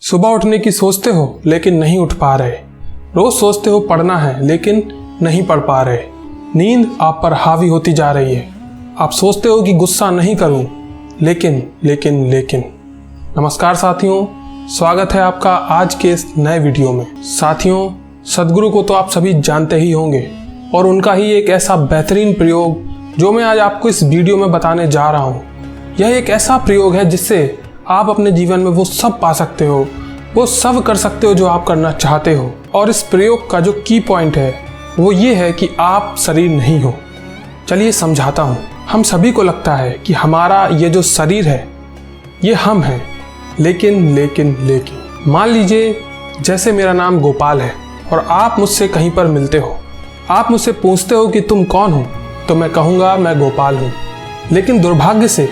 सुबह उठने की सोचते हो लेकिन नहीं उठ पा रहे। रोज सोचते हो पढ़ना है लेकिन नहीं पढ़ पा रहे। नींद आप पर हावी होती जा रही है। आप सोचते हो कि गुस्सा नहीं करूं, लेकिन नमस्कार साथियों, स्वागत है आपका आज के इस नए वीडियो में। साथियों, सद्गुरु को तो आप सभी जानते ही होंगे और उनका ही एक ऐसा बेहतरीन प्रयोग जो मैं आज आपको इस वीडियो में बताने जा रहा हूँ। यह एक ऐसा प्रयोग है जिससे आप अपने जीवन में वो सब पा सकते हो, वो सब कर सकते हो जो आप करना चाहते हो। और इस प्रयोग का जो की पॉइंट है वो ये है कि आप शरीर नहीं हो। चलिए समझाता हूँ। हम सभी को लगता है कि हमारा ये जो शरीर है ये हम हैं, लेकिन मान लीजिए जैसे मेरा नाम गोपाल है और आप मुझसे कहीं पर मिलते हो। आप मुझसे पूछते हो कि तुम कौन हो, तो मैं कहूँगा मैं गोपाल हूँ। लेकिन दुर्भाग्य से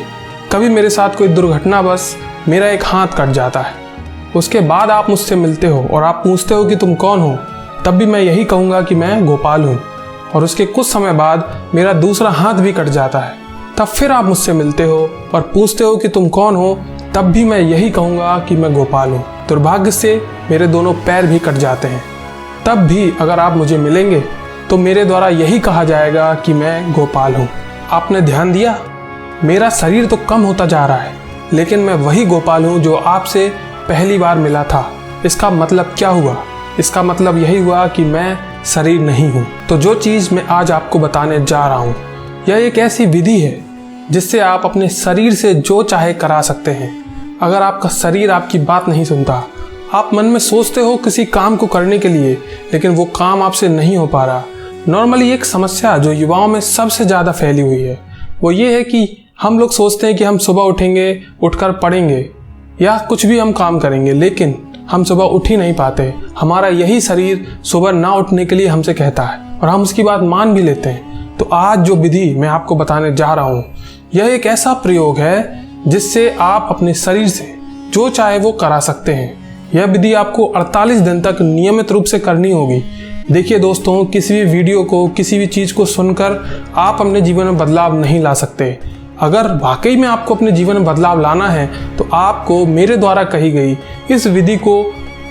कभी मेरे साथ कोई दुर्घटनावश मेरा एक हाथ कट जाता है। उसके बाद आप मुझसे मिलते हो और आप पूछते हो कि तुम कौन हो, तब भी मैं यही कहूँगा कि मैं गोपाल हूँ। और उसके कुछ समय बाद मेरा दूसरा हाथ भी कट जाता है। तब फिर आप मुझसे मिलते हो और पूछते हो कि तुम कौन हो, तब भी मैं यही कहूँगा कि मैं गोपाल हूँ। दुर्भाग्य से मेरे दोनों पैर भी कट जाते हैं। तब भी अगर आप मुझे मिलेंगे तो मेरे द्वारा यही कहा जाएगा कि मैं गोपाल हूँ। आपने ध्यान दिया, मेरा शरीर तो कम होता जा रहा है, लेकिन मैं वही गोपाल हूँ जो आपसे पहली बार मिला था। इसका मतलब क्या हुआ? इसका मतलब यही हुआ कि मैं शरीर नहीं हूँ। तो जो चीज़ मैं आज आपको बताने जा रहा हूँ, यह एक ऐसी विधि है जिससे आप अपने शरीर से जो चाहे करा सकते हैं। अगर आपका शरीर आपकी बात नहीं सुनता, आप मन में सोचते हो किसी काम को करने के लिए, लेकिन वो काम आपसे नहीं हो पा रहा। नॉर्मली एक समस्या जो युवाओं में सबसे ज़्यादा फैली हुई है वो ये है कि हम लोग सोचते हैं कि हम सुबह उठेंगे, उठकर पढ़ेंगे या कुछ भी हम काम करेंगे, लेकिन हम सुबह उठ ही नहीं पाते। हमारा यही शरीर सुबह ना उठने के लिए हमसे कहता है और हम उसकी बात मान भी लेते हैं। तो आज जो विधि मैं आपको बताने जा रहा हूँ, यह एक ऐसा प्रयोग है जिससे आप अपने शरीर से जो चाहे वो करा सकते हैं। यह विधि आपको 48 दिन तक नियमित रूप से करनी होगी। देखिए दोस्तों, किसी भी वीडियो को, किसी भी चीज़ को सुनकर आप अपने जीवन में बदलाव नहीं ला सकते। अगर वाकई में आपको अपने जीवन में बदलाव लाना है तो आपको मेरे द्वारा कही गई इस विधि को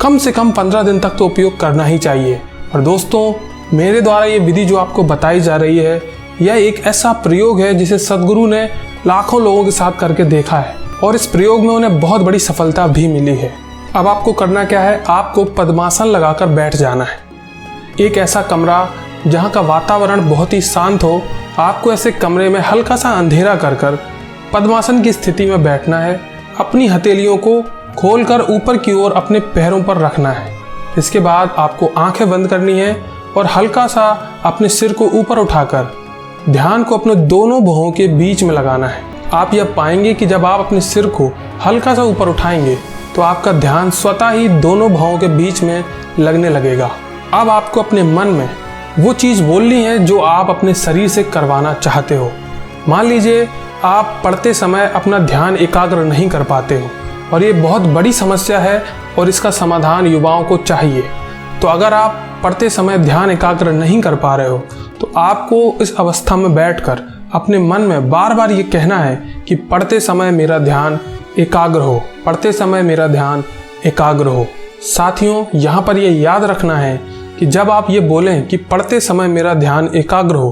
कम से कम 15 दिन तक तो उपयोग करना ही चाहिए। और दोस्तों, मेरे द्वारा ये विधि जो आपको बताई जा रही है, यह एक ऐसा प्रयोग है जिसे सद्गुरु ने लाखों लोगों के साथ करके देखा है और इस प्रयोग में उन्हें बहुत बड़ी सफलता भी मिली है। अब आपको करना क्या है? आपको पद्मासन लगाकर बैठ जाना है। एक ऐसा कमरा जहाँ का वातावरण बहुत ही शांत हो। आपको ऐसे कमरे में हल्का सा अंधेरा कर पद्मासन की स्थिति में बैठना है। अपनी हथेलियों को खोलकर ऊपर की ओर अपने पैरों पर रखना है। इसके बाद आपको आंखें बंद करनी है और हल्का सा अपने सिर को ऊपर उठाकर ध्यान को अपने दोनों भुवों के बीच में लगाना है। आप यह पाएंगे कि जब आप अपने सिर को हल्का सा ऊपर उठाएंगे तो आपका ध्यान स्वतः ही दोनों भुवों के बीच में लगने लगेगा। अब आपको अपने मन में वो चीज़ बोलनी है जो आप अपने शरीर से करवाना चाहते हो। मान लीजिए आप पढ़ते समय अपना ध्यान एकाग्र नहीं कर पाते हो और ये बहुत बड़ी समस्या है और इसका समाधान युवाओं को चाहिए। तो अगर आप पढ़ते समय ध्यान एकाग्र नहीं कर पा रहे हो तो आपको इस अवस्था में बैठकर अपने मन में बार बार ये कहना है कि पढ़ते समय मेरा ध्यान एकाग्र हो, पढ़ते समय मेरा ध्यान एकाग्र हो। साथियों, यहाँ पर ये याद रखना है कि जब आप ये बोलें कि पढ़ते समय मेरा ध्यान एकाग्र हो,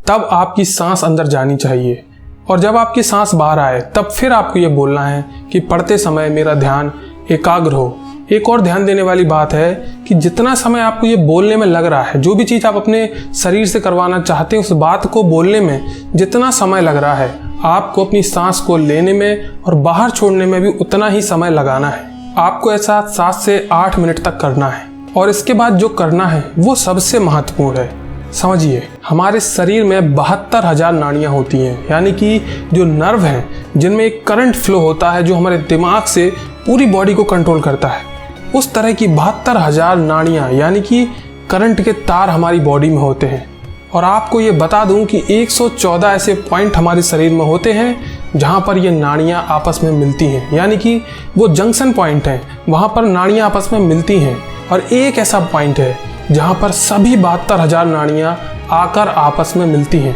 तब आपकी सांस अंदर जानी चाहिए और जब आपकी सांस बाहर आए तब फिर आपको ये बोलना है कि पढ़ते समय मेरा ध्यान एकाग्र हो। एक और ध्यान देने वाली बात है कि जितना समय आपको ये बोलने में लग रहा है, जो भी चीज़ आप अपने शरीर से करवाना चाहते हैं, उस बात को बोलने में जितना समय लग रहा है, आपको अपनी सांस को लेने में और बाहर छोड़ने में भी उतना ही समय लगाना है। आपको ऐसा 7 से 8 मिनट तक करना है और इसके बाद जो करना है वो सबसे महत्वपूर्ण है। समझिए, हमारे शरीर में 72,000 नाड़ियाँ होती हैं, यानी कि जो नर्व हैं जिनमें एक करंट फ्लो होता है जो हमारे दिमाग से पूरी बॉडी को कंट्रोल करता है। उस तरह की 72,000 नाड़ियाँ यानी कि करंट के तार हमारी बॉडी में होते हैं। और आपको ये बता दूं कि 114 ऐसे पॉइंट हमारे शरीर में होते हैं जहाँ पर ये नाड़ियाँ आपस में मिलती हैं, यानी कि वो जंक्शन पॉइंट हैं, वहाँ पर नाड़ियाँ आपस में मिलती हैं। और एक ऐसा पॉइंट है जहाँ पर सभी 72,000 नाड़ियाँ आकर आपस में मिलती हैं।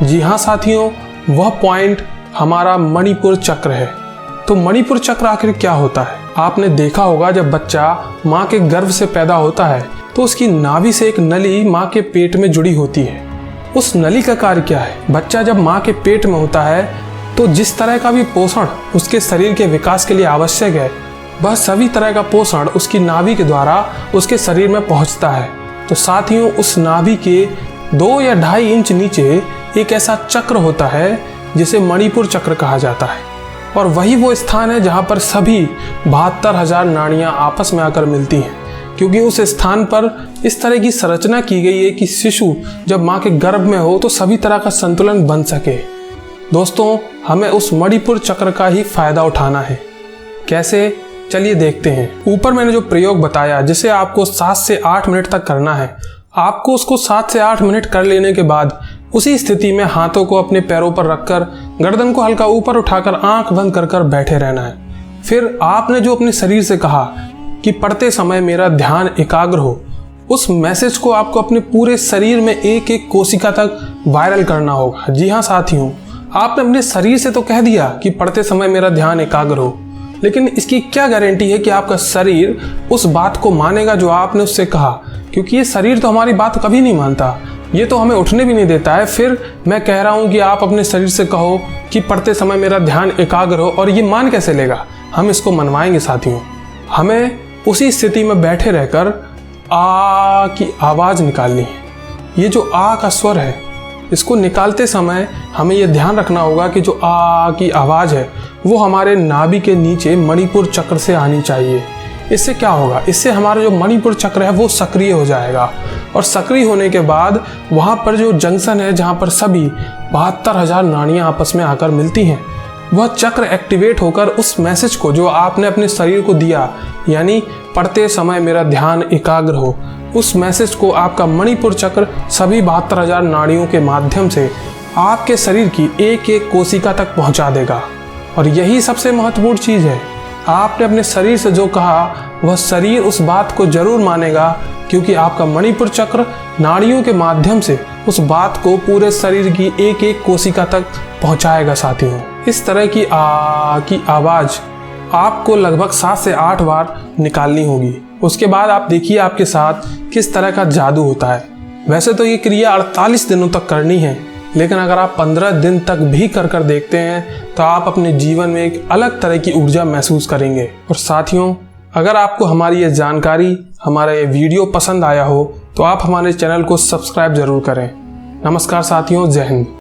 जी हाँ साथियों, वह पॉइंट हमारा मणिपुर चक्र है। तो मणिपुर चक्र आखिर क्या होता है? आपने देखा होगा जब बच्चा माँ के गर्भ से पैदा होता है तो उसकी नाभि से एक नली माँ के पेट में जुड़ी होती है। उस नली का कार्य क्या है? बच्चा जब माँ के पेट में होता है तो जिस तरह का भी पोषण उसके शरीर के विकास के लिए आवश्यक है, वह सभी तरह का पोषण उसकी नाभि के द्वारा उसके शरीर में पहुँचता है। तो साथियों, उस नाभि के 2 या 2.5 इंच नीचे एक ऐसा चक्र होता है जिसे मणिपुर चक्र कहा जाता है, और वही वो स्थान है जहाँ पर सभी 72,000 नाड़ियाँ आपस में आकर मिलती हैं, क्योंकि उस स्थान पर इस तरह की संरचना की गई है कि शिशु जब माँ के गर्भ में हो तो सभी तरह का संतुलन बन सके। दोस्तों, हमें उस मणिपुर चक्र का ही फायदा उठाना है। कैसे? चलिए देखते हैं। ऊपर मैंने जो प्रयोग बताया जिसे आपको 7 से 8 मिनट तक करना है, आपको उसको 7 से 8 मिनट कर लेने के बाद उसी स्थिति में हाथों को अपने पैरों पर रखकर गर्दन को हल्का ऊपर उठाकर आंख बंद कर कर बैठे रहना है। फिर आपने जो अपने शरीर से कहा कि पढ़ते समय मेरा ध्यान एकाग्र हो, उस मैसेज को आपको अपने पूरे शरीर में एक एक कोशिका तक वायरल करना होगा। जी हाँ साथियों, आपने अपने शरीर से तो कह दिया कि पढ़ते समय मेरा ध्यान एकाग्र हो, लेकिन इसकी क्या गारंटी है कि आपका शरीर उस बात को मानेगा जो आपने उससे कहा? क्योंकि ये शरीर तो हमारी बात कभी नहीं मानता, ये तो हमें उठने भी नहीं देता है। फिर मैं कह रहा हूँ कि आप अपने शरीर से कहो कि पढ़ते समय मेरा ध्यान एकाग्र हो, और ये मान कैसे लेगा? हम इसको मनवाएंगे साथियों। हमें उसी स्थिति में बैठे रहकर आ की आवाज़ निकालनी है। ये जो आ का स्वर है, इसको निकालते समय हमें ये ध्यान रखना होगा कि जो आ की आवाज़ है वो हमारे नाभि के नीचे मणिपुर चक्र से आनी चाहिए। इससे क्या होगा? इससे हमारा जो मणिपुर चक्र है वो सक्रिय हो जाएगा, और सक्रिय होने के बाद वहाँ पर जो जंक्शन है जहाँ पर सभी 72,000 नाड़ियाँ आपस में आकर मिलती हैं, वह चक्र एक्टिवेट होकर उस मैसेज को जो आपने अपने शरीर को दिया, यानी पढ़ते समय मेरा ध्यान एकाग्र हो, उस मैसेज को आपका मणिपुर चक्र सभी 72,000 नाड़ियों के माध्यम से आपके शरीर की एक एक कोशिका तक पहुँचा देगा। और यही सबसे महत्वपूर्ण चीज़ है। आपने अपने शरीर से जो कहा वह शरीर उस बात को जरूर मानेगा, क्योंकि आपका मणिपुर चक्र नाड़ियों के माध्यम से उस बात को पूरे शरीर की एक एक कोशिका तक पहुंचाएगा साथियों। इस तरह की आ की आवाज़ आपको लगभग 7 से 8 बार निकालनी होगी। उसके बाद आप देखिए आपके साथ किस तरह का जादू होता है। वैसे तो ये क्रिया 48 दिनों तक करनी है, लेकिन अगर आप 15 दिन तक भी कर देखते हैं तो आप अपने जीवन में एक अलग तरह की ऊर्जा महसूस करेंगे। और साथियों, अगर आपको हमारी ये जानकारी, हमारा ये वीडियो पसंद आया हो तो आप हमारे चैनल को सब्सक्राइब जरूर करें। नमस्कार साथियों, जय हिंद।